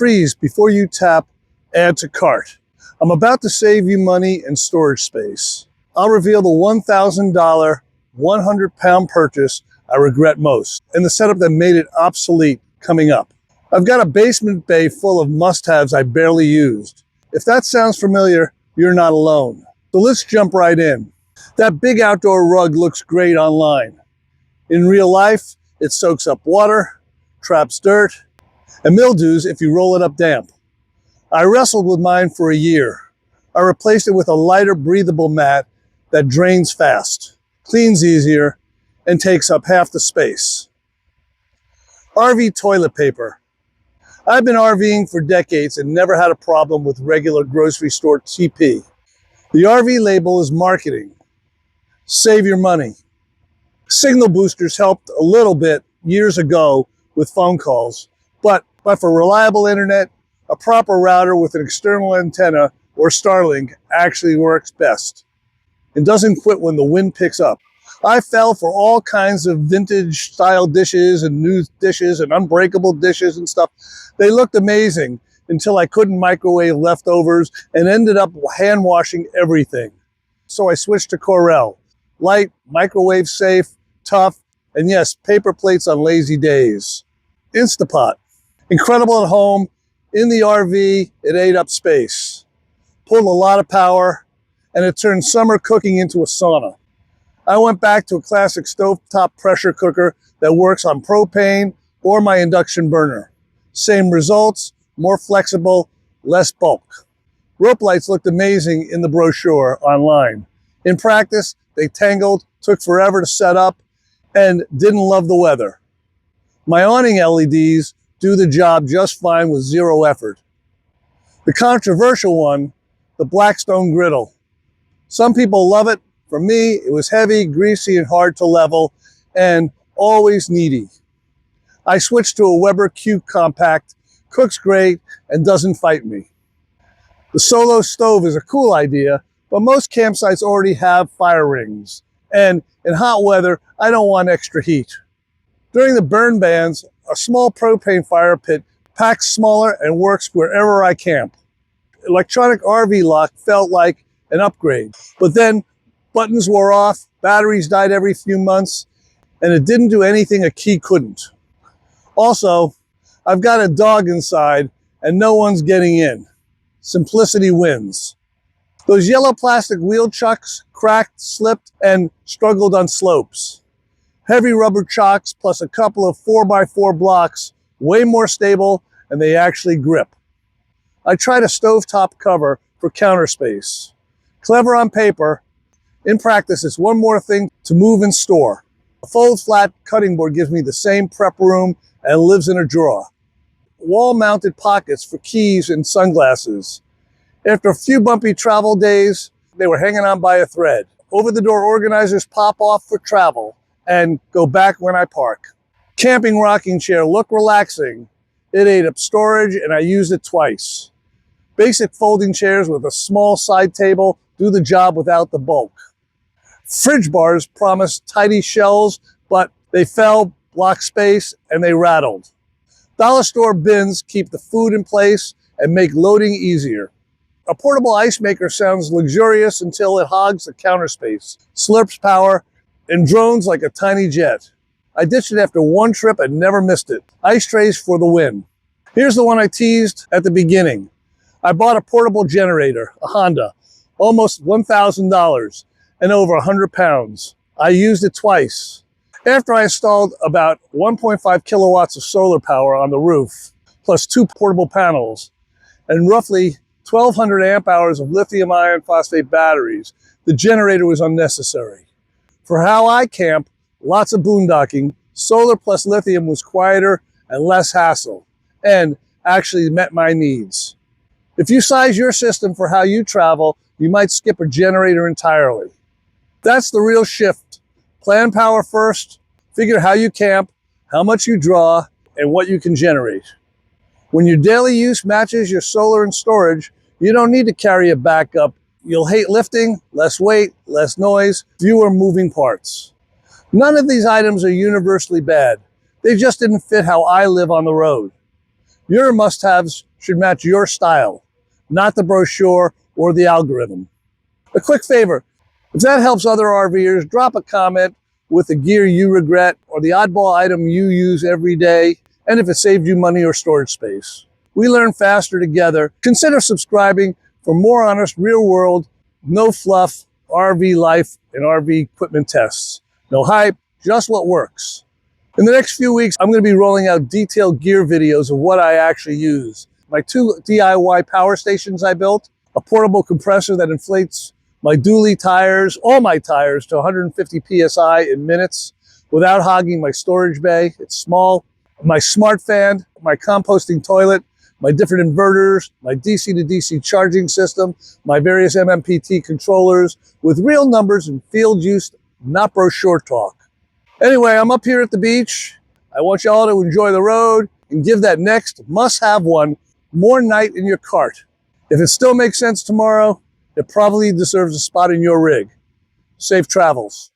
Freeze before you tap add to cart. I'm about to save you money and storage space. I'll reveal the $1,000, 100-pound purchase I regret most, and the setup that made it obsolete coming up. I've got a basement bay full of must-haves I barely used. If that sounds familiar, you're not alone. So let's jump right in. That big outdoor rug looks great online. In real life, it soaks up water, traps dirt, and mildews if you roll it up damp. I wrestled with mine for a year. I replaced it with a lighter, breathable mat that drains fast, cleans easier, and takes up half the space. RV toilet paper. I've been RVing for decades and never had a problem with regular grocery store TP. The RV label is marketing. Save your money. Signal boosters helped a little bit years ago with phone calls, but for reliable internet, a proper router with an external antenna or Starlink actually works best and doesn't quit when the wind picks up. I fell for all kinds of vintage style dishes and new dishes and unbreakable dishes and stuff. They looked amazing until I couldn't microwave leftovers and ended up hand washing everything. So I switched to Corelle. Light, microwave safe, tough, and yes, paper plates on lazy days. Instapot. Incredible at home. In the RV, it ate up space. Pulled a lot of power, and it turned summer cooking into a sauna. I went back to a classic stovetop pressure cooker that works on propane or my induction burner. Same results, more flexible, less bulk. Rope lights looked amazing in the brochure online. In practice, they tangled, took forever to set up, and didn't love the weather. My awning LEDs do the job just fine with zero effort. The controversial one, the Blackstone griddle. Some people love it. For me, it was heavy, greasy, and hard to level, and always needy. I switched to a Weber Q Compact, cooks great, and doesn't fight me. The solo stove is a cool idea, but most campsites already have fire rings. And in hot weather, I don't want extra heat. During the burn bans, a small propane fire pit packs smaller and works wherever I camp. Electronic RV lock felt like an upgrade, but then buttons wore off, batteries died every few months, and it didn't do anything a key couldn't. Also, I've got a dog inside and no one's getting in. Simplicity wins. Those yellow plastic wheel chucks cracked, slipped, and struggled on slopes. Heavy rubber chocks plus a couple of 4x4 blocks, way more stable, and they actually grip. I tried a stovetop cover for counter space. Clever on paper. In practice, it's one more thing to move and store. A fold flat cutting board gives me the same prep room and lives in a drawer. Wall-mounted pockets for keys and sunglasses. After a few bumpy travel days, they were hanging on by a thread. Over-the-door organizers pop off for travel and go back when I park. Camping rocking chair looked relaxing. It ate up storage and I used it twice. Basic folding chairs with a small side table do the job without the bulk. Fridge bars promised tidy shelves, but they fell, blocked space, and they rattled. Dollar store bins keep the food in place and make loading easier. A portable ice maker sounds luxurious until it hogs the counter space, slurps power, and drones like a tiny jet. I ditched it after one trip and never missed it. Ice trays for the win. Here's the one I teased at the beginning. I bought a portable generator, a Honda, almost $1,000 and over 100 pounds. I used it twice. After I installed about 1.5 kilowatts of solar power on the roof, plus 2 portable panels, and roughly 1,200 amp hours of lithium iron phosphate batteries, the generator was unnecessary. For how I camp, lots of boondocking, solar plus lithium was quieter and less hassle, and actually met my needs. If you size your system for how you travel, you might skip a generator entirely. That's the real shift. Plan power first, figure how you camp, how much you draw, and what you can generate. When your daily use matches your solar and storage, you don't need to carry a backup. You'll hate lifting, less weight, less noise, fewer moving parts. None of these items are universally bad. They just didn't fit how I live on the road. Your must-haves should match your style, not the brochure or the algorithm. A quick favor, if that helps other RVers, drop a comment with the gear you regret or the oddball item you use every day, and if it saved you money or storage space. We learn faster together. Consider subscribing for more honest, real-world, no fluff RV life and RV equipment tests. No hype, just what works. In the next few weeks, I'm going to be rolling out detailed gear videos of what I actually use. My 2 DIY power stations I built, a portable compressor that inflates my dually tires, all my tires, to 150 PSI in minutes without hogging my storage bay. It's small. My smart fan, my composting toilet, my different inverters, my DC to DC charging system, my various MMPT controllers with real numbers and field use, not brochure talk. Anyway, I'm up here at the beach. I want you all to enjoy the road and give that next must-have one more night in your cart. If it still makes sense tomorrow, it probably deserves a spot in your rig. Safe travels.